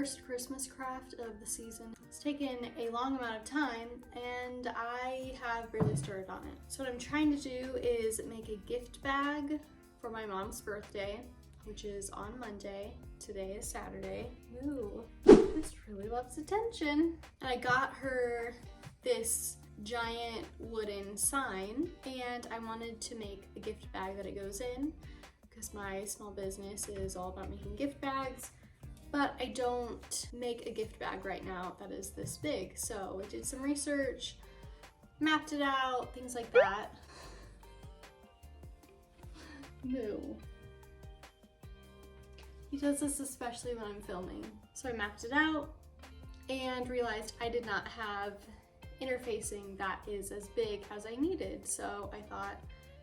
first Christmas craft of the season. It's taken a long amount of time and I have barely started on it. So what I'm trying to do is make a gift bag for my mom's birthday, which is on Monday. Today is Saturday. Ooh, this really loves attention. And I got her this giant wooden sign and I wanted to make a gift bag that it goes in because my small business is all about making gift bags, but I don't make a gift bag right now that is this big. So I did some research, mapped it out, things like that. No. He does this especially when I'm filming. So I mapped it out and realized I did not have interfacing that is as big as I needed. So I thought,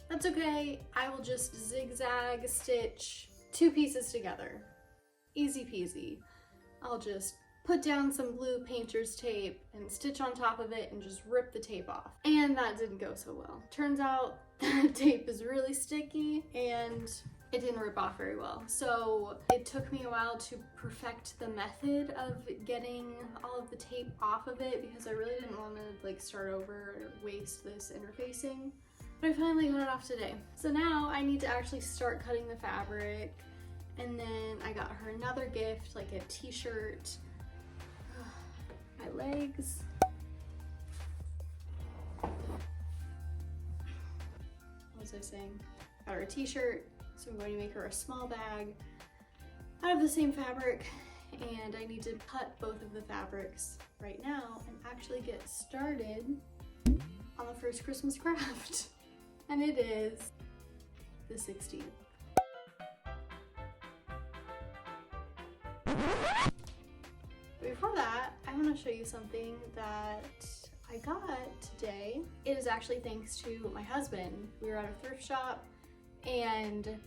that's okay, I will just zigzag stitch 2 pieces together. Easy peasy. I'll just put down some blue painter's tape and stitch on top of it and just rip the tape off. And that didn't go so well. Turns out that tape is really sticky and it didn't rip off very well. So it took me a while to perfect the method of getting all of the tape off of it because I really didn't want to like start over or waste this interfacing. But I finally got it off today. So now I need to actually start cutting the fabric, and then I got her another gift, like a t-shirt. My legs. What was I saying? Got her a t-shirt, so I'm going to make her a small bag out of the same fabric, and I need to cut both of the fabrics right now and actually get started on the first Christmas craft. And it is the 16th. But before that, I want to show you something that I got today. It is actually thanks to my husband. We were at a thrift shop and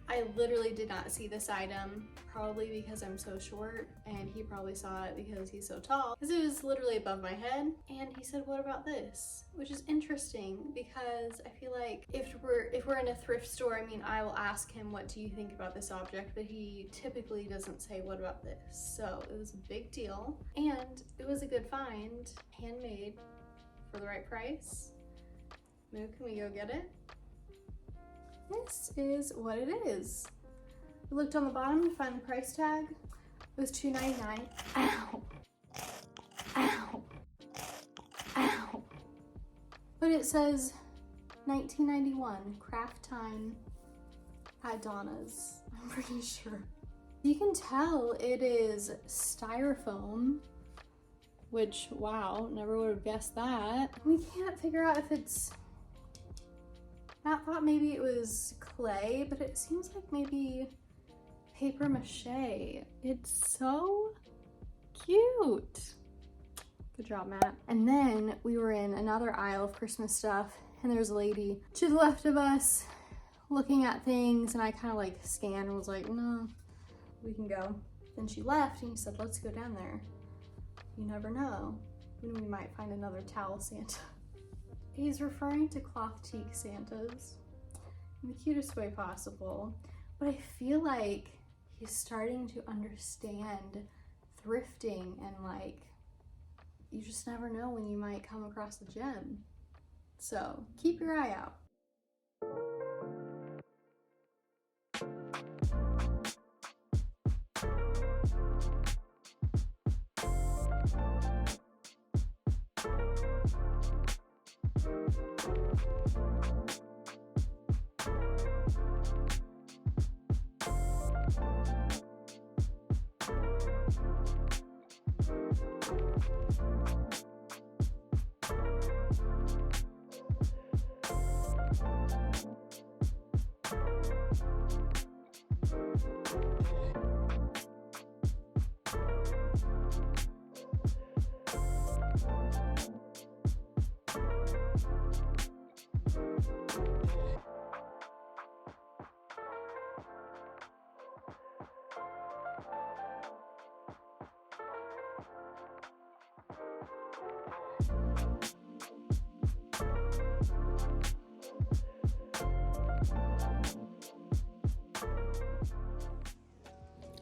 I literally did not see this item, probably because I'm so short, and he probably saw it because he's so tall, because it was literally above my head. And he said, what about this? Which is interesting because I feel like if we're in a thrift store, I mean, I will ask him, what do you think about this object? But he typically doesn't say, what about this? So it was a big deal and it was a good find, handmade for the right price. Moo, can we go get it? This is what it is. I looked on the bottom to find the price tag. It was $2.99. Ow! Ow! Ow! But it says $19.91, craft time at Donna's. I'm pretty sure. You can tell it is styrofoam, which, wow, never would have guessed that. We can't figure out if it's, Matt thought maybe it was clay, but it seems like maybe paper mache. It's so cute. Good job, Matt. And then we were in another aisle of Christmas stuff, and there's a lady to the left of us looking at things, and I kind of like scanned and was like, no, we can go. Then she left and he said, let's go down there. You never know when we might find another towel Santa. He's referring to cloth teak Santas in the cutest way possible, but I feel like he's starting to understand thrifting and like, you just never know when you might come across a gem. So keep your eye out.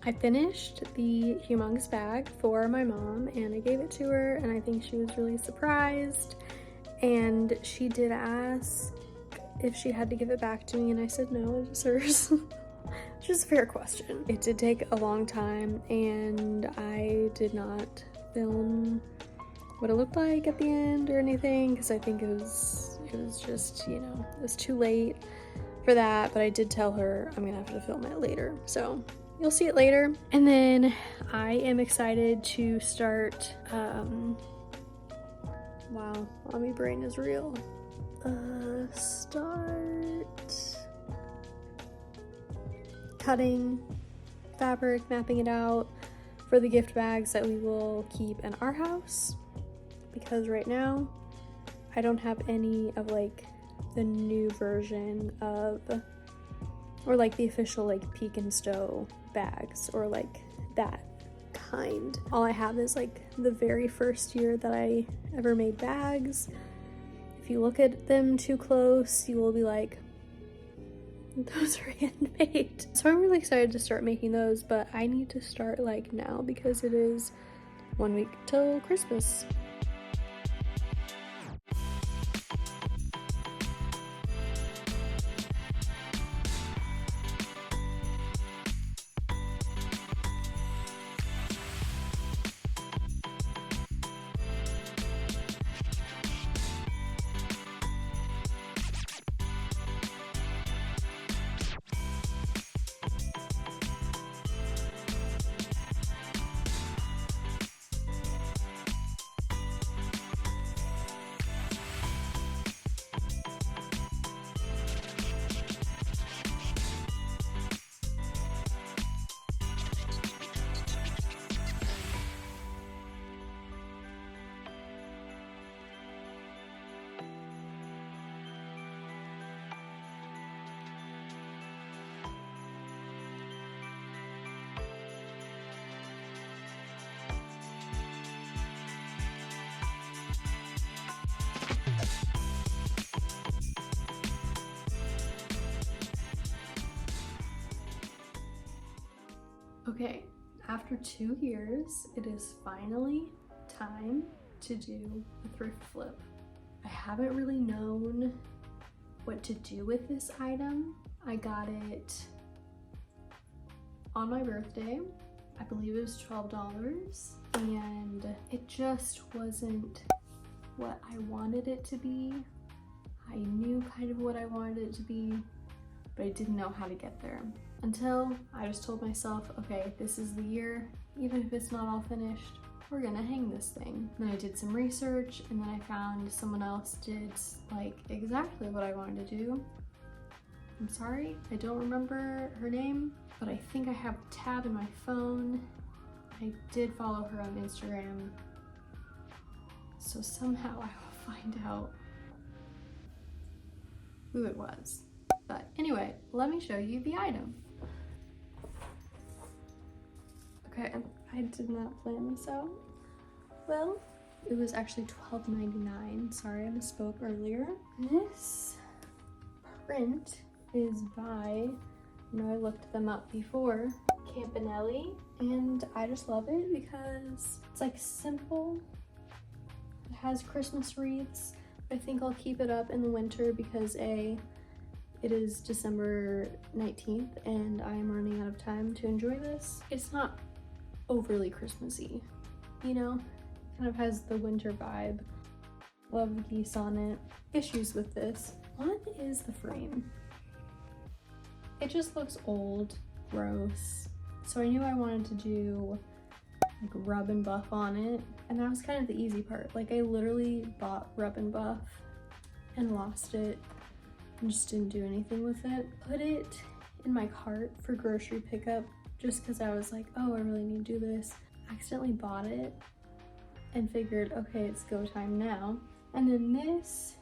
I finished the humongous bag for my mom and I gave it to her, and I think she was really surprised. And she did ask if she had to give it back to me, and I said no, it's hers. Which is a fair question. It did take a long time, and I did not film what it looked like at the end or anything, because I think it was just, you know, it was too late for that. But I did tell her I'm gonna have to film it later, so you'll see it later. And then I am excited to start, wow, mommy brain is real. Start cutting fabric, mapping it out for the gift bags that we will keep in our house, because right now I don't have any of like the new version of, or like the official like peek and stow bags or like that kind. All I have is like the very first year that I ever made bags. If you look at them too close, you will be like, those are handmade. So I'm really excited to start making those, but I need to start like now because it is 1 week till Christmas. Okay, after 2 years, it is finally time to do a thrift flip. I haven't really known what to do with this item. I got it on my birthday. I believe it was $12, and it just wasn't what I wanted it to be. I knew kind of what I wanted it to be, but I didn't know how to get there. Until I just told myself, okay, this is the year, even if it's not all finished, we're gonna hang this thing. Then I did some research, and then I found someone else did like exactly what I wanted to do. I'm sorry, I don't remember her name, but I think I have a tab in my phone. I did follow her on Instagram, so somehow I will find out who it was. But anyway, let me show you the item. Okay, I did not plan this out well. It was actually $12.99. Sorry, I misspoke earlier. This print is by, you know, I looked them up before, Campanelli, and I just love it because it's like simple. It has Christmas wreaths. I think I'll keep it up in the winter because it is December 19th and I'm running out of time to enjoy this. It's not overly Christmassy, you know? Kind of has the winter vibe. Love the geese on it. Issues with this. One is the frame. It just looks old, gross. So I knew I wanted to do like rub and buff on it, and that was kind of the easy part. Like I literally bought rub and buff and lost it and just didn't do anything with it. Put it in my cart for grocery pickup just because I was like, oh, I really need to do this. Accidentally bought it and figured, okay, it's go time now. And then this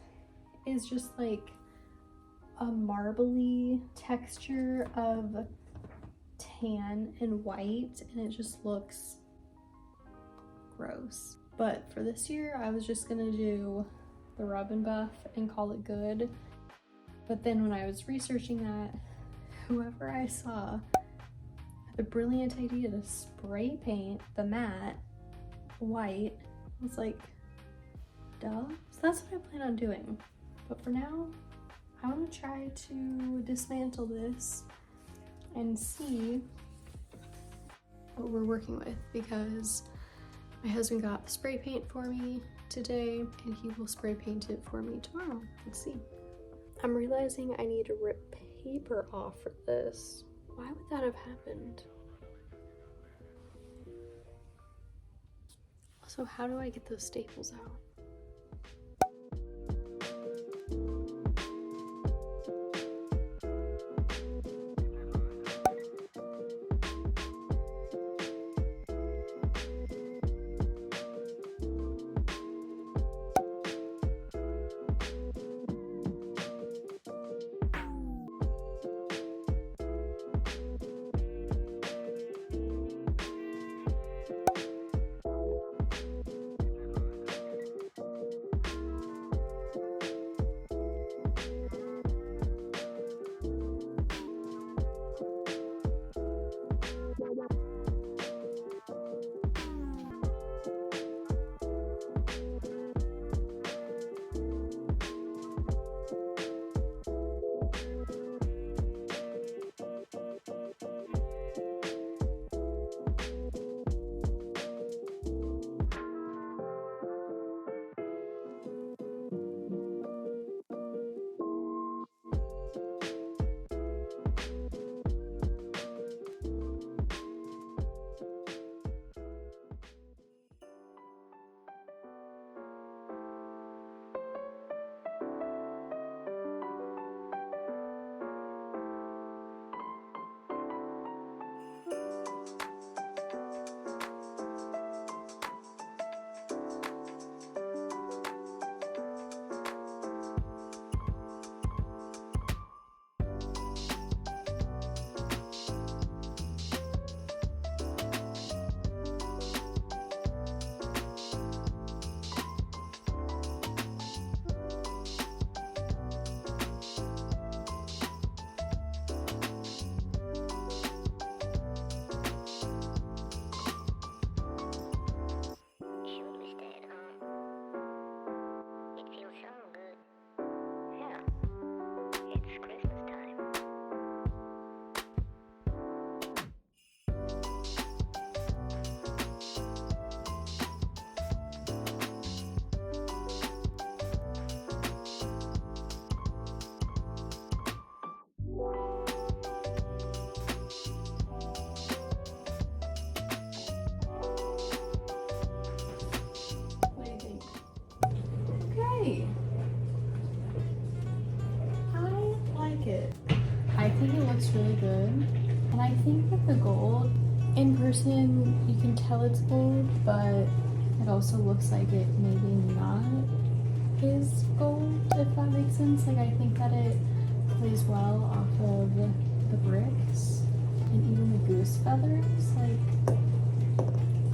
is just like a marbly texture of tan and white, and it just looks gross. But for this year, I was just gonna do the rub and buff and call it good. But then when I was researching that, whoever I saw at the brilliant idea to spray paint the mat white. I was like, duh. So that's what I plan on doing. But for now, I want to try to dismantle this and see what we're working with, because my husband got spray paint for me today and he will spray paint it for me tomorrow. Let's see. I'm realizing I need to rip paper off for this. Why would that have happened? So how do I get those staples out? I think it looks really good, and I think that the gold in person you can tell it's gold, but it also looks like it maybe not is gold, if that makes sense. Like, I think that it plays well off of the bricks and even the goose feathers. Like,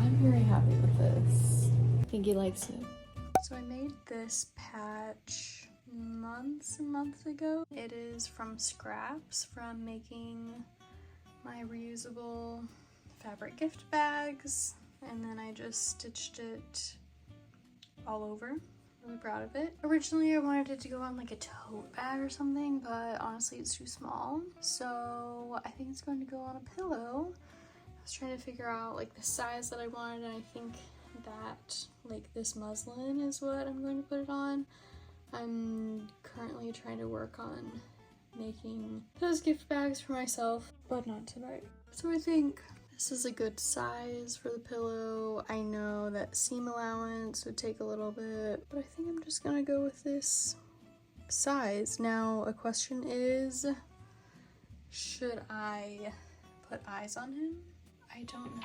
I'm very happy with this. I think he likes it. So I made this patch months and months ago. It is from scraps from making my reusable fabric gift bags, and then I just stitched it all over. Really proud of it. Originally I wanted it to go on like a tote bag or something, but honestly it's too small, so I think it's going to go on a pillow. I was trying to figure out like the size that I wanted, and I think that like this muslin is what I'm going to put it on. I'm currently trying to work on making those gift bags for myself, but not tonight. So I think this is a good size for the pillow. I know that seam allowance would take a little bit, but I think I'm just gonna go with this size. Now, a question is, should I put eyes on him? I don't know.